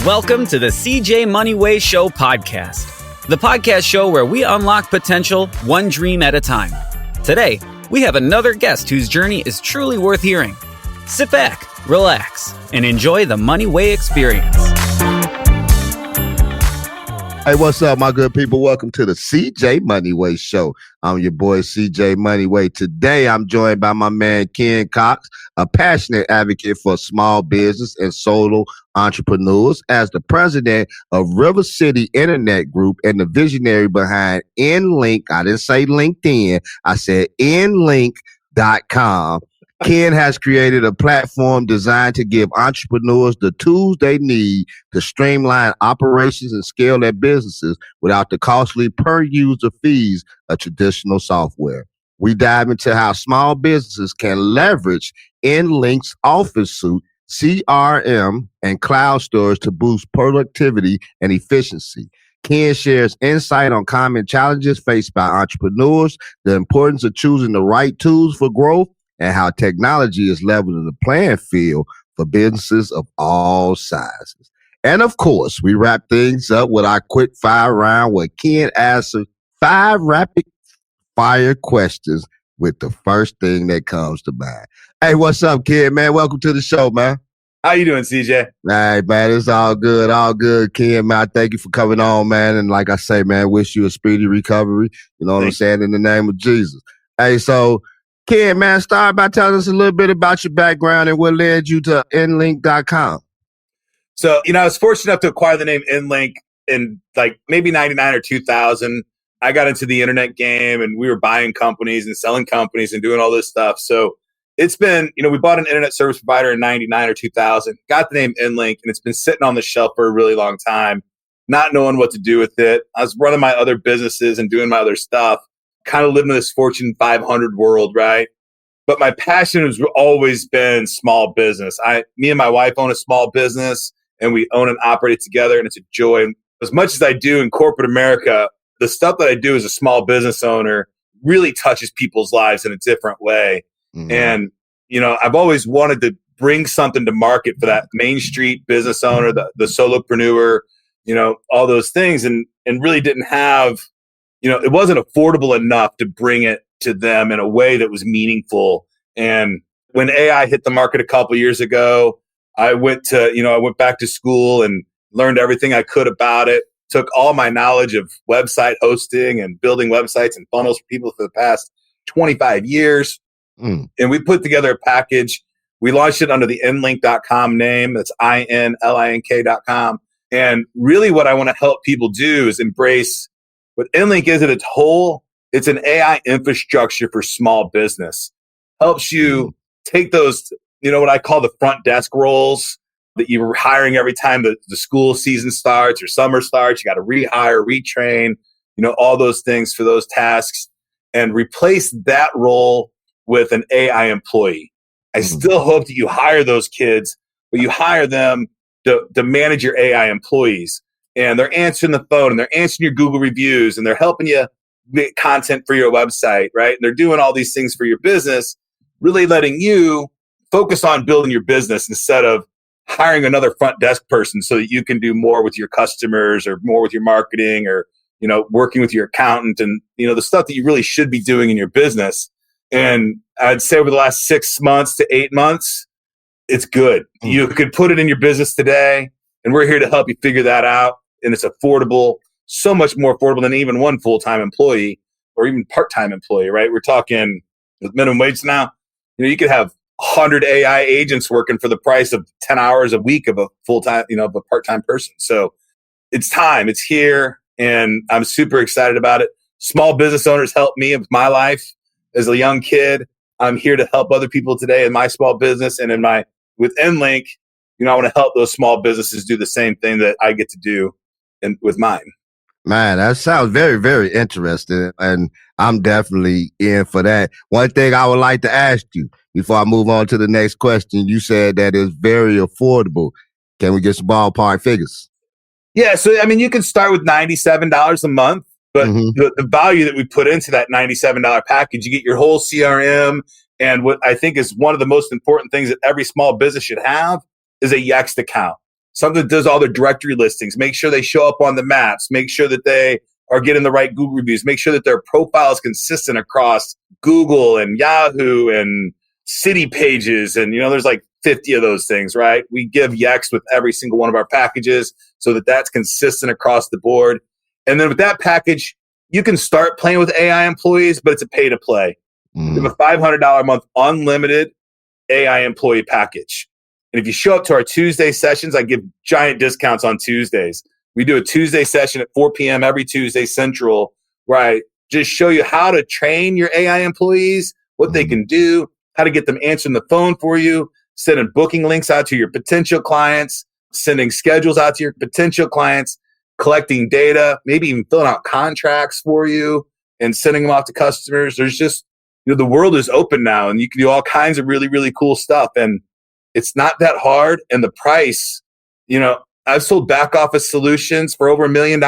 Welcome to the CJ Moneyway Show podcast, the podcast show where we unlock potential one dream at a time. Today, we have another guest whose journey is truly worth hearing. Sit back, relax, and enjoy the Moneyway experience. Hey, what's up, my good people? Welcome to the CJ Moneyway Show. I'm your boy, CJ Moneyway. Today, I'm joined by my man, Ken Cox, a passionate advocate for small business and solo entrepreneurs, as the president of Rivercity Internet Group and the visionary behind InLink. I didn't say LinkedIn. I said InLink.com. Ken has created a platform designed to give entrepreneurs the tools they need to streamline operations and scale their businesses without the costly per-user fees of traditional software. We dive into how small businesses can leverage InLink's Office Suite, CRM, and cloud storage to boost productivity and efficiency. Ken shares insight on common challenges faced by entrepreneurs, the importance of choosing the right tools for growth, and how technology is leveling the playing field for businesses of all sizes. And of course, we wrap things up with our QuickFire Round, where Ken answers 5 rapid fire questions with the first thing that comes to mind. Hey, what's up, Ken, man? Welcome to the show, man. How you doing, CJ? Hey, man, it's all good, Ken, man. Thank you for coming on, man. And like I say, man, wish you a speedy recovery. You know what I'm saying? In the name of Jesus. Hey, so Ken, man, start by telling us a little bit about your background and what led you to InLink.com. So, I was fortunate enough to acquire the name InLink in like maybe 99 or 2000. I got into the internet game and we were buying companies and selling companies and doing all this stuff. So it's been, we bought an internet service provider in 99 or 2000, got the name InLink, and it's been sitting on the shelf for a really long time, not knowing what to do with it. I was running my other businesses and doing my other stuff, kind of living in this Fortune 500 world, right? But my passion has always been small business. Me and my wife own a small business, and we own and operate it together, and it's a joy. And as much as I do in corporate America, the stuff that I do as a small business owner really touches people's lives in a different way. Mm-hmm. And, I've always wanted to bring something to market for that Main Street business owner, the solopreneur, all those things, and really didn't have, it wasn't affordable enough to bring it to them in a way that was meaningful. And when AI hit the market a couple years ago, I went back to school and learned everything I could about it, took all my knowledge of website hosting and building websites and funnels for people for the past 25 years. And we put together a package. We launched it under the InLink.com name. That's INLINK.com. And really what I want to help people do is embrace what InLink is at its whole. It's an AI infrastructure for small business. Helps you take those, what I call the front desk roles that you were hiring every time the school season starts or summer starts. You got to rehire, retrain, all those things for those tasks, and replace that role with an AI employee. I still hope that you hire those kids, but you hire them to manage your AI employees. And they're answering the phone and they're answering your Google reviews and they're helping you make content for your website, right? And they're doing all these things for your business, really letting you focus on building your business instead of hiring another front desk person so that you can do more with your customers or more with your marketing or, working with your accountant and, the stuff that you really should be doing in your business. And I'd say over the last 6 months to 8 months, it's good. You could put it in your business today, and we're here to help you figure that out. And it's affordable, so much more affordable than even one full-time employee or even part-time employee, right? We're talking with minimum wage now, you could have 100 AI agents working for the price of 10 hours a week of a full-time, of a part-time person. So it's time, it's here, and I'm super excited about it. Small business owners helped me with my life as a young kid. I'm here to help other people today in my small business and with InLink, I want to help those small businesses do the same thing that I get to do with mine. Man, that sounds very, very interesting. And I'm definitely in for that. One thing I would like to ask you before I move on to the next question, you said that it's very affordable. Can we get some ballpark figures? Yeah. So, you can start with $97 a month, but the value that we put into that $97 package, you get your whole CRM. And what I think is one of the most important things that every small business should have is a Yext account. something that does all their directory listings, make sure they show up on the maps, make sure that they are getting the right Google reviews, make sure that their profile is consistent across Google and Yahoo and city pages. And, there's like 50 of those things, right? We give Yext with every single one of our packages so that that's consistent across the board. And then with that package, you can start playing with AI employees, but it's a pay to play. We have a $500 a month unlimited AI employee package. And if you show up to our Tuesday sessions, I give giant discounts on Tuesdays. We do a Tuesday session at 4 p.m. every Tuesday Central, where I just show you how to train your AI employees, what they can do, how to get them answering the phone for you, sending booking links out to your potential clients, sending schedules out to your potential clients, collecting data, maybe even filling out contracts for you and sending them off to customers. There's just, the world is open now and you can do all kinds of really, really cool stuff. And it's not that hard. And the price, I've sold back office solutions for over $1 million.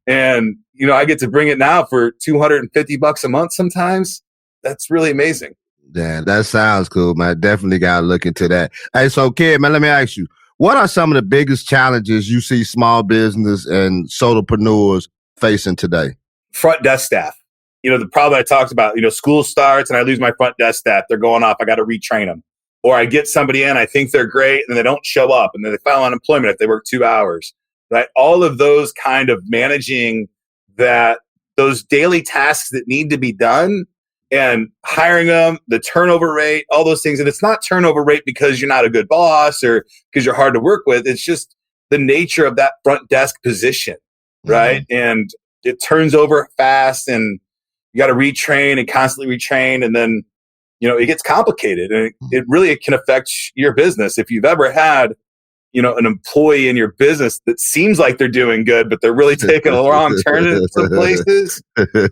And, I get to bring it now for $250 a month sometimes. That's really amazing. Yeah, that sounds cool, man. Definitely got to look into that. Hey, so Ken, man, let me ask you, what are some of the biggest challenges you see small business and solopreneurs facing today? Front desk staff. The problem I talked about, school starts and I lose my front desk staff. They're going off. I got to retrain them. Or I get somebody in, I think they're great, and they don't show up, and then they file unemployment if they work 2 hours. Right? All of those kind of managing those daily tasks that need to be done and hiring them, the turnover rate, all those things. And it's not turnover rate because you're not a good boss or because you're hard to work with. It's just the nature of that front desk position, right? And it turns over fast and you got to retrain and constantly retrain. And then, it gets complicated and it can affect your business. If you've ever had, an employee in your business that seems like they're doing good, but they're really taking a wrong turn in some places,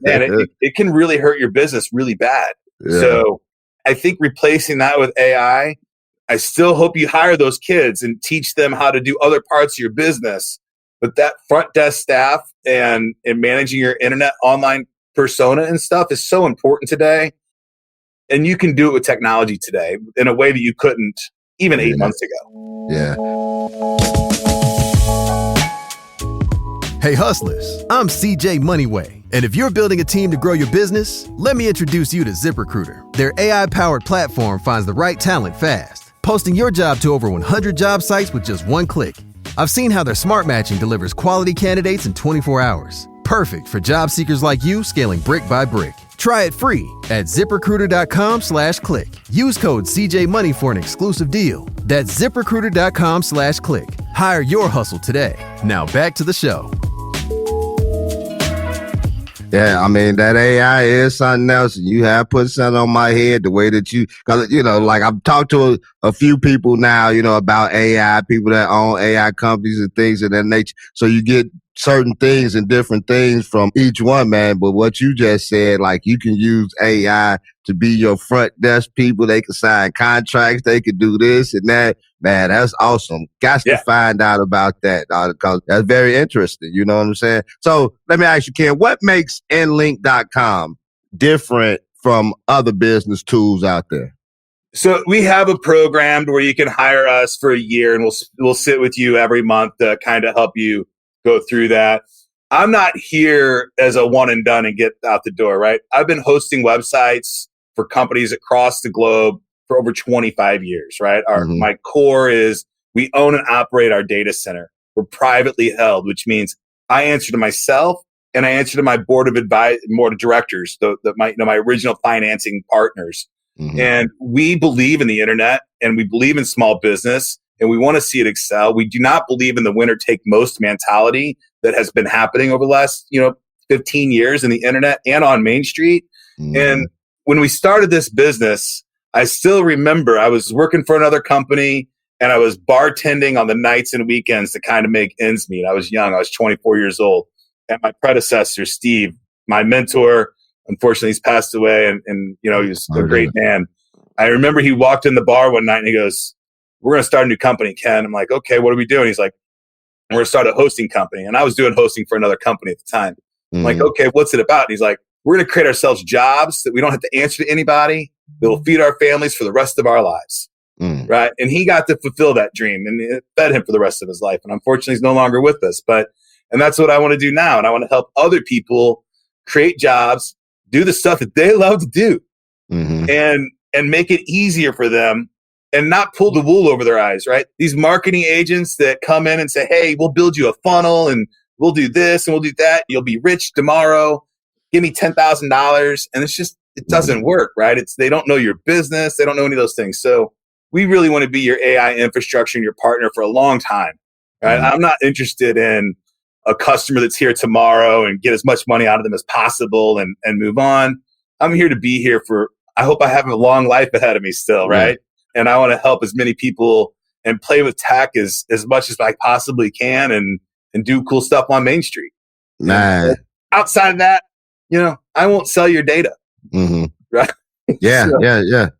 man, it can really hurt your business really bad. Yeah. So I think replacing that with AI, I still hope you hire those kids and teach them how to do other parts of your business. But that front desk staff and managing your internet online persona and stuff is so important today. And you can do it with technology today in a way that you couldn't even 8 months ago. Yeah. Hey hustlers, I'm CJ Moneyway. And if you're building a team to grow your business, let me introduce you to ZipRecruiter. Their AI-powered platform finds the right talent fast, posting your job to over 100 job sites with just one click. I've seen how their smart matching delivers quality candidates in 24 hours. Perfect for job seekers like you, scaling brick by brick. Try it free at ZipRecruiter.com/click. Use code CJMoney for an exclusive deal. That's ZipRecruiter.com/click. Hire your hustle today. Now back to the show. Yeah, I mean, that AI is something else. You have put something on my head the way that cause, like I've talked to a few people now, about AI, people that own AI companies and things of that nature. So you get certain things and different things from each one, man. But what you just said, like you can use AI to be your front desk people. They can sign contracts. They can do this and that. Man, that's awesome. Got to find out about that because that's very interesting. You know what I'm saying? So let me ask you, Ken, what makes InLink.com different from other business tools out there? So we have a program where you can hire us for a year and we'll sit with you every month to kind of help you go through that. I'm not here as a one and done and get out the door, right? I've been hosting websites for companies across the globe for over 25 years, right? My core is we own and operate our data center. We're privately held, which means I answer to myself and I answer to my board of directors, my original financing partners. And we believe in the internet and we believe in small business and we want to see it excel. We do not believe in the winner take most mentality that has been happening over the last, 15 years in the internet and on Main Street. And when we started this business, I still remember I was working for another company and I was bartending on the nights and weekends to kind of make ends meet. I was young. I was 24 years old. And my predecessor, Steve, my mentor, unfortunately, he's passed away and he was a great man. I remember he walked in the bar one night and he goes, "We're going to start a new company, Ken." I'm like, "Okay, what are we doing?" He's like, "We're going to start a hosting company." And I was doing hosting for another company at the time. I'm like, "Okay, what's it about?" And he's like, "We're going to create ourselves jobs that we don't have to answer to anybody that will feed our families for the rest of our lives." right? And he got to fulfill that dream, and it fed him for the rest of his life. And unfortunately, he's no longer with us. And that's what I want to do now. And I want to help other people create jobs, do the stuff that they love to do, and make it easier for them and not pull the wool over their eyes, right? These marketing agents that come in and say, hey, we'll build you a funnel and we'll do this and we'll do that. You'll be rich tomorrow. Give me $10,000. And it doesn't work, right? They don't know your business. They don't know any of those things. So we really want to be your AI infrastructure and your partner for a long time, right? I'm not interested in a customer that's here tomorrow and get as much money out of them as possible and move on. I'm here to be here I hope I have a long life ahead of me still, right? And I want to help as many people and play with tech as much as I possibly can and do cool stuff on Main Street. Nice. Outside of that, I won't sell your data. Right? Yeah.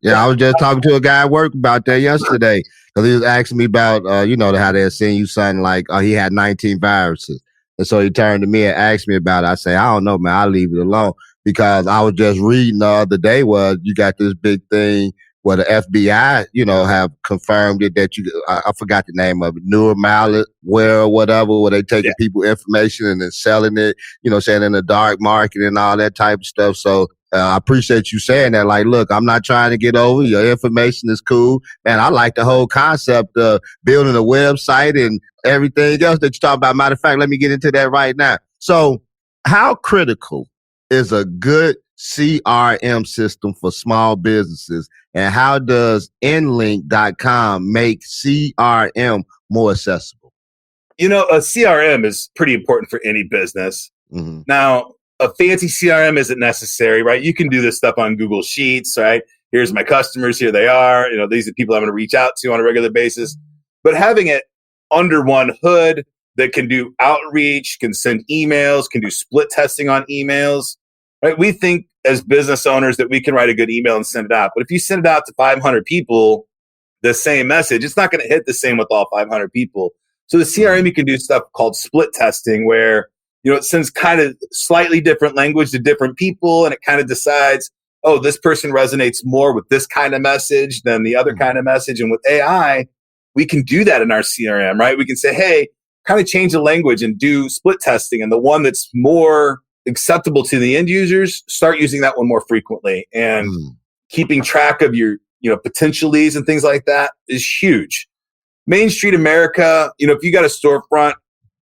I was just talking to a guy at work about that yesterday because he was asking me about, how they're seeing you something like he had 19 viruses. And so he turned to me and asked me about it. I say, I don't know, man. I'll leave it alone because I was just reading the other day where you got this big thing where the FBI, have confirmed it that I forgot the name of it, newer malware or whatever, where they taking people information and then selling it, saying in the dark market and all that type of stuff. So I appreciate you saying that. Like, look, I'm not trying to get over. Your information is cool. Man, I like the whole concept of building a website and everything else that you talk about. Matter of fact, let me get into that right now. So how critical is a good CRM system for small businesses? And how does InLink.com make CRM more accessible? A CRM is pretty important for any business. Now, a fancy CRM isn't necessary, right? You can do this stuff on Google Sheets, right? Here's my customers, here they are. These are people I'm going to reach out to on a regular basis. But having it under one hood that can do outreach, can send emails, can do split testing on emails, right? We think as business owners that we can write a good email and send it out. But if you send it out to 500 people, the same message, it's not going to hit the same with all 500 people. So the CRM, you can do stuff called split testing where it sends kind of slightly different language to different people, and it kind of decides, oh, this person resonates more with this kind of message than the other kind of message. And with AI, we can do that in our CRM, right? We can say, hey, kind of change the language and do split testing. And the one that's more acceptable to the end users, start using that one more frequently. And keeping track of your, potential leads and things like that is huge. Main Street America, if you got a storefront,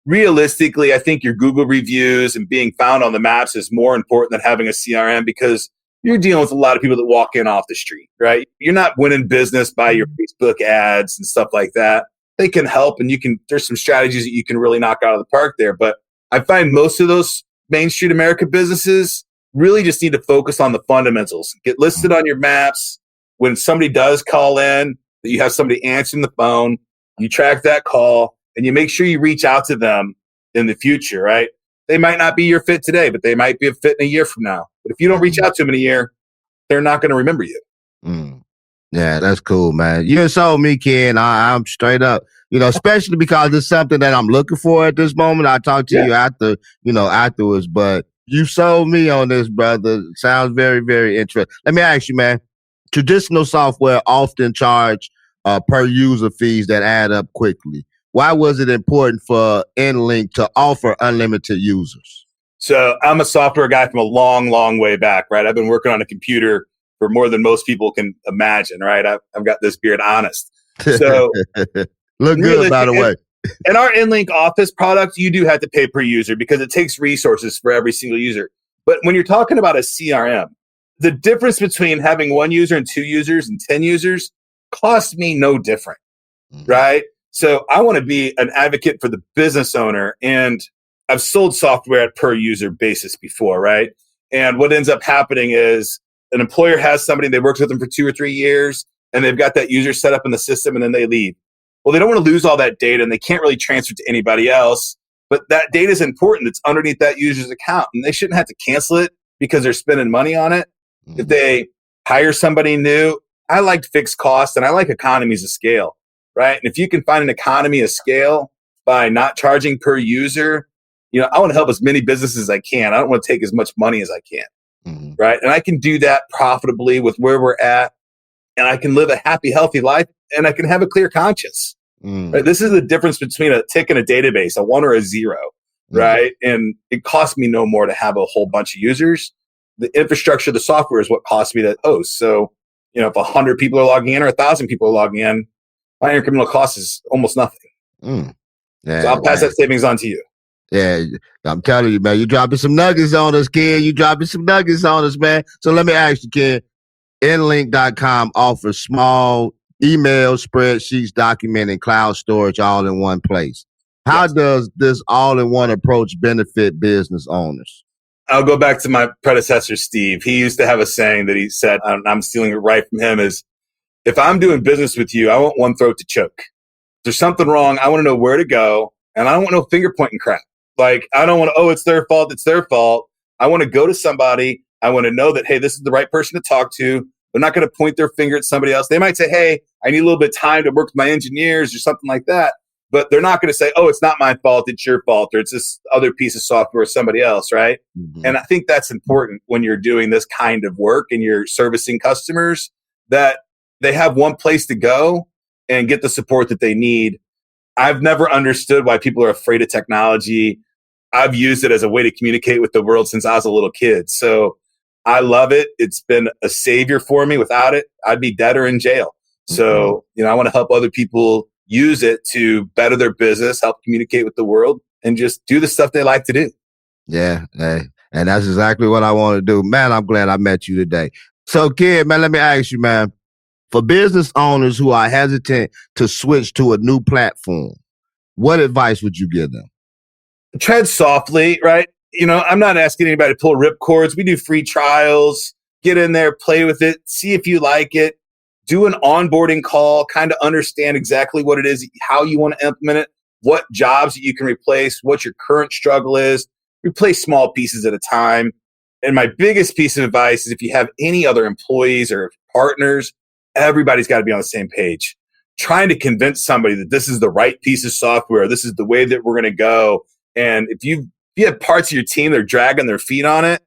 realistically, I think your Google reviews and being found on the maps is more important than having a CRM because you're dealing with a lot of people that walk in off the street, right? You're not winning business by your Facebook ads and stuff like that. They can help, and there's some strategies that you can really knock out of the park there. But I find most of those Main Street America businesses really just need to focus on the fundamentals. Get listed on your maps. When somebody does call in, that you have somebody answering the phone, you track that call, and you make sure you reach out to them in the future, right? They might not be your fit today, but they might be a fit in a year from now. But if you don't reach out to them in a year, they're not going to remember you. Yeah, that's cool, man. You sold me, Ken. I'm straight up, especially because it's something that I'm looking for at this moment. I'll talk to you afterwards, but you sold me on this, brother. Sounds very, very interesting. Let me ask you, man, traditional software often charge per user fees that add up quickly. Why was it important for InLink to offer unlimited users? So I'm a software guy from a long, long way back, right? I've been working on a computer for more than most people can imagine, right? I've got this beard, honest. So look good, by the way. In our InLink Office product, you do have to pay per user because it takes resources for every single user. But when you're talking about a CRM, the difference between having 1 user and 2 users and 10 users costs me no different, right? So I want to be an advocate for the business owner, and I've sold software at per user basis before, right? And what ends up happening is an employer has somebody, they worked with them for 2 or 3 years, and they've got that user set up in the system, and then they leave. Well, they don't want to lose all that data, and they can't really transfer to anybody else. But that data is important. It's underneath that user's account, and they shouldn't have to cancel it because they're spending money on it. If they hire somebody new, I like fixed costs, and I like economies of scale, right? And if you can find an economy of scale by not charging per user, I want to help as many businesses as I can. I don't want to take as much money as I can, right? And I can do that profitably with where we're at. and I can live a happy, healthy life, and I can have a clear conscience. Right? This is the difference between a tick and a database, a 1 or a 0, right? And it costs me no more to have a whole bunch of users. The infrastructure, the software is what costs me to host. So, if 100 people are logging in or 1,000 people are logging in, my incremental cost is almost nothing. Yeah, so I'll pass that savings on to you. Yeah, I'm telling you, man, you dropping some nuggets on us, Ken. You dropping some nuggets on us, man. So let me ask you, Ken, InLink.com offers small email, spreadsheets, document, and cloud storage all in one place. How does this all-in-one approach benefit business owners? I'll go back to my predecessor, Steve. He used to have a saying that he said, I'm stealing it right from him, is, if I'm doing business with you, I want one throat to choke. If there's something wrong, I want to know where to go, and I don't want no finger pointing crap. Like, I don't want to, it's their fault, it's their fault. I want to go to somebody. I want to know that, hey, this is the right person to talk to. They're not going to point their finger at somebody else. They might say, hey, I need a little bit of time to work with my engineers or something like that. But they're not going to say, it's not my fault, it's your fault, or it's this other piece of software or somebody else, right? And I think that's important when you're doing this kind of work and you're servicing customers, that they have one place to go and get the support that they need. I've never understood why people are afraid of technology. I've used it as a way to communicate with the world since I was a little kid. So I love it. It's been a savior for me. Without it, I'd be dead or in jail. So, I want to help other people use it to better their business, help communicate with the world, and just do the stuff they like to do. Yeah. And that's exactly what I want to do. Man, I'm glad I met you today. So, Ken, man, let me ask you, man, for business owners who are hesitant to switch to a new platform, what advice would you give them? Tread softly, right? I'm not asking anybody to pull ripcords. We do free trials. Get in there, play with it, see if you like it. Do an onboarding call, kind of understand exactly what it is, how you want to implement it, what jobs that you can replace, what your current struggle is. Replace small pieces at a time. And my biggest piece of advice is, if you have any other employees or partners, everybody's got to be on the same page. Trying to convince somebody that this is the right piece of software, this is the way that we're going to go. And if you have parts of your team that are dragging their feet on it,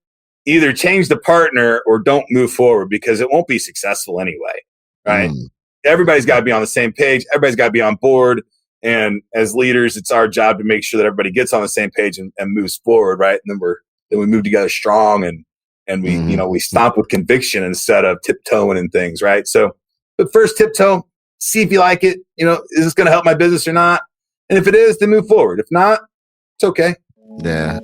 either change the partner or don't move forward, because it won't be successful anyway. Right? Everybody's got to be on the same page. Everybody's got to be on board. And as leaders, it's our job to make sure that everybody gets on the same page and moves forward. Right? And then we move together strong, and we, we stomp with conviction instead of tiptoeing and things. Right? So, but first tiptoe, see if you like it. Is this going to help my business or not? And if it is, then move forward. If not, it's okay. Yeah.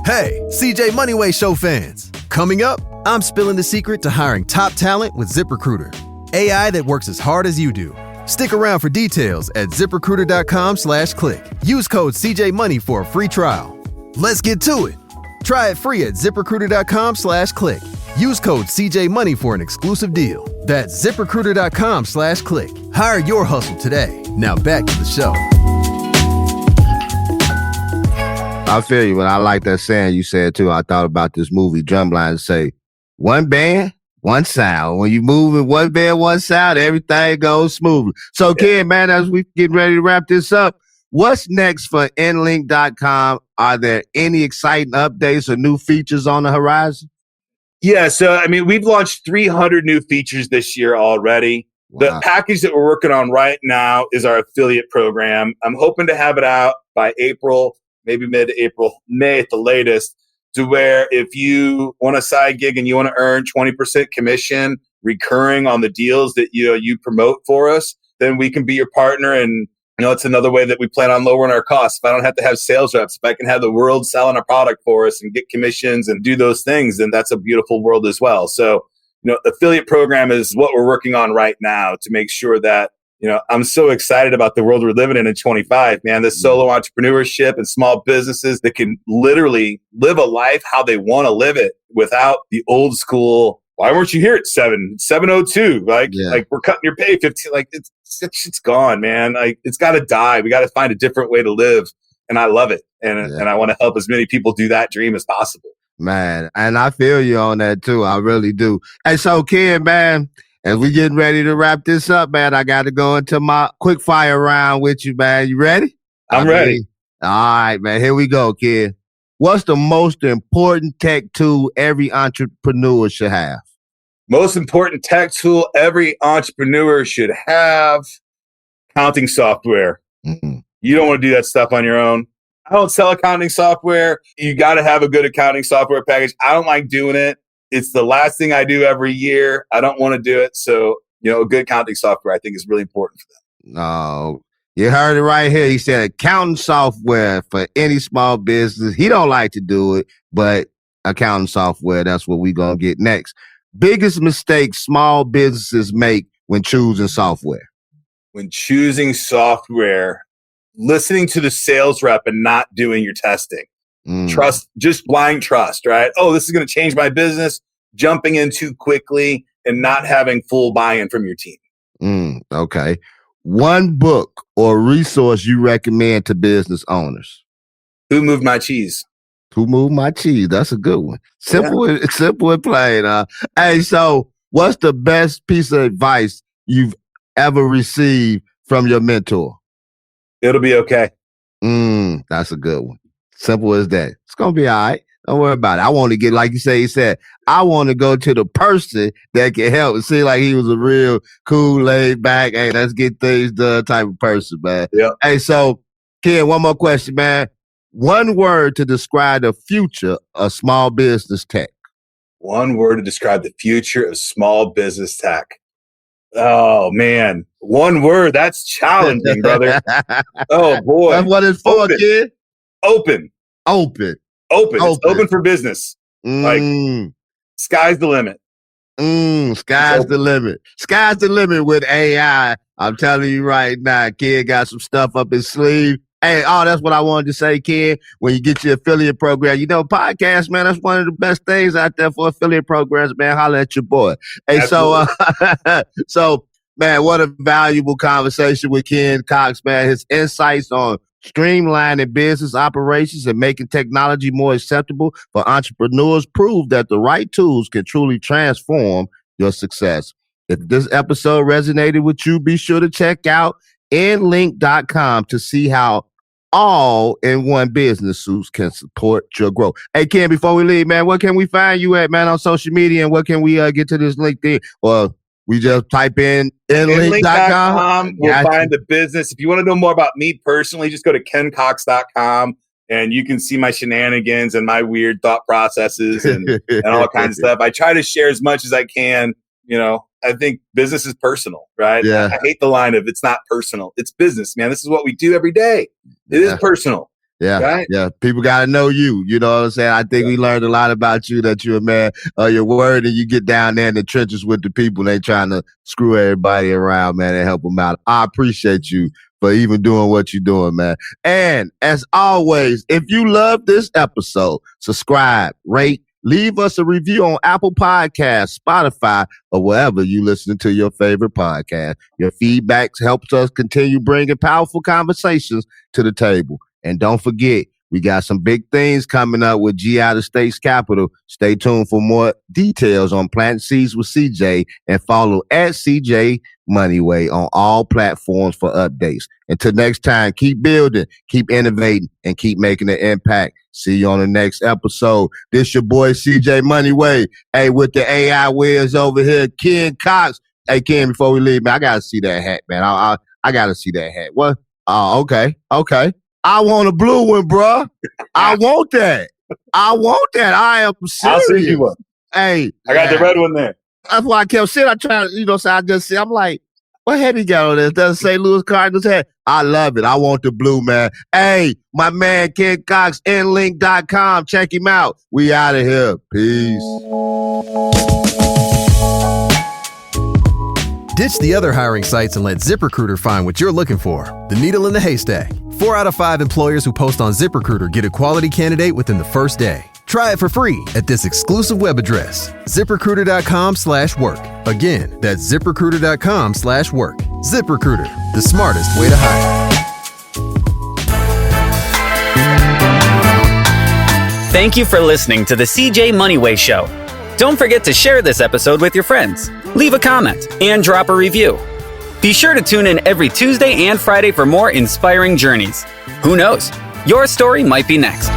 Hey, CJ Moneyway Show fans. Coming up, I'm spilling the secret to hiring top talent with ZipRecruiter. AI that works as hard as you do. Stick around for details at ZipRecruiter.com/click. Use code CJMoney for a free trial. Let's get to it. Try it free at ZipRecruiter.com/click. Use code CJMoney for an exclusive deal. That's ZipRecruiter.com/click. Hire your hustle today. Now back to the show. I feel you, but I like that saying you said too. I thought about this movie Drumline, say, one band, one sound. When you move in one band, one sound, everything goes smoothly. So, Ken, man, as we get ready to wrap this up, what's next for InLink.com? Are there any exciting updates or new features on the horizon? Yeah, so we've launched 300 new features this year already. Wow. The package that we're working on right now is our affiliate program. I'm hoping to have it out by April, maybe mid-April, May at the latest, to where if you want a side gig and you want to earn 20% commission recurring on the deals that you promote for us, then we can be your partner. And it's another way that we plan on lowering our costs. If I don't have to have sales reps, if I can have the world selling a product for us and get commissions and do those things, then that's a beautiful world as well. So, affiliate program is what we're working on right now to make sure that, I'm so excited about the world we're living in 25, man. This solo entrepreneurship and small businesses that can literally live a life how they want to live it without the old school. Why weren't you here at 7:02? Like we're cutting your pay 15. Like it's gone, man. Like it's got to die. We got to find a different way to live. And I love it. And I want to help as many people do that dream as possible. Man, and I feel you on that too. I really do. And so, Ken, man, as we getting ready to wrap this up, man, I got to go into my QuickFire round with you, man. You ready? I'm ready. All right, man. Here we go, Ken. what's the most important tech tool every entrepreneur should have? Most important tech tool every entrepreneur should have: accounting software. Mm-hmm. You don't want to do that stuff on your own. I don't sell accounting software. You got to have a good accounting software package. I don't like doing it. It's the last thing I do every year. I don't want to do it. So, a good accounting software I think is really important for them. No, you heard it right here. He said accounting software for any small business. He don't like to do it, but accounting software, that's what we're going to get next. Biggest mistake small businesses make when choosing software? When choosing software, listening to the sales rep and not doing your testing. Trust, just blind trust, right? Oh, this is going to change my business. Jumping in too quickly and not having full buy-in from your team. Okay. One book or resource you recommend to business owners? Who Moved My Cheese? Who Moved My Cheese? That's a good one. Simple and plain. Hey, so what's the best piece of advice you've ever received from your mentor? It'll be okay. That's a good one. Simple as that. It's going to be all right. Don't worry about it. I want to get, like he said, I want to go to the person that can help. It seemed like he was a real cool, laid back, hey, let's get things done type of person, man. Yeah. Hey, so, Ken, one more question, man. One word to describe the future of small business tech. One word to describe the future of small business tech. Oh, man. One word. That's challenging, brother. Oh, boy. That's what it's for, kid. Open. It's open for business. Like, sky's the limit. Sky's the limit. Sky's the limit with AI. I'm telling you right now, kid got some stuff up his sleeve. Hey, that's what I wanted to say, Ken. When you get your affiliate program, podcast, man, that's one of the best things out there for affiliate programs, man. Holla at your boy. Hey, so, man, what a valuable conversation with Ken Cox, man. His insights on streamlining business operations and making technology more acceptable for entrepreneurs prove that the right tools can truly transform your success. If this episode resonated with you, be sure to check out InLink.com to see how all-in-one business suits can support your growth. Hey, Ken, before we leave, man, where can we find you at, man, on social media, and where can we get to this LinkedIn? Or we just type in InLink.com. We'll find the business. If you want to know more about me personally, just go to KenCox.com and you can see my shenanigans and my weird thought processes and all kinds of stuff. I try to share as much as I can. I think business is personal, right? Yeah. I hate the line of it's not personal. It's business, man. This is what we do every day. It is personal. Yeah. Right? Yeah. People got to know you. You know what I'm saying? I think we learned a lot about you, that you're a man of your word, and you get down there in the trenches with the people. They trying to screw everybody around, man, and help them out. I appreciate you for even doing what you're doing, man. And as always, if you love this episode, subscribe, rate, leave us a review on Apple Podcasts, Spotify, or wherever you listen to your favorite podcast. Your feedback helps us continue bringing powerful conversations to the table. And don't forget, we got some big things coming up with G Out of State's Capital. Stay tuned for more details on Planting Seeds with CJ, and follow at CJ Moneyway on all platforms for updates. Until next time, keep building, keep innovating, and keep making an impact. See you on the next episode. This your boy CJ Moneyway. Hey, with the AI whiz over here, Ken Cox. Hey, Ken, before we leave, man, I gotta see that hat, man. I gotta see that hat. What? Oh, okay. I want a blue one, bro. I want that. I am serious. I'll send you one. Hey, I got the red one there. That's why I kept saying, I try to, so I just see, I'm like, what hat he got on this? Doesn't say Louis Cardinals hat. I love it. I want the blue, man. Hey, my man, Ken Cox, InLink.com. Check him out. We out of here. Peace. Ditch the other hiring sites and let ZipRecruiter find what you're looking for. The needle in the haystack. 4 out of 5 employers who post on ZipRecruiter get a quality candidate within the first day. Try it for free at this exclusive web address, ZipRecruiter.com/work. Again, that's ZipRecruiter.com/work. ZipRecruiter, the smartest way to hire. Thank you for listening to the CJ Moneyway Show. Don't forget to share this episode with your friends, leave a comment, and drop a review. Be sure to tune in every Tuesday and Friday for more inspiring journeys. Who knows? Your story might be next.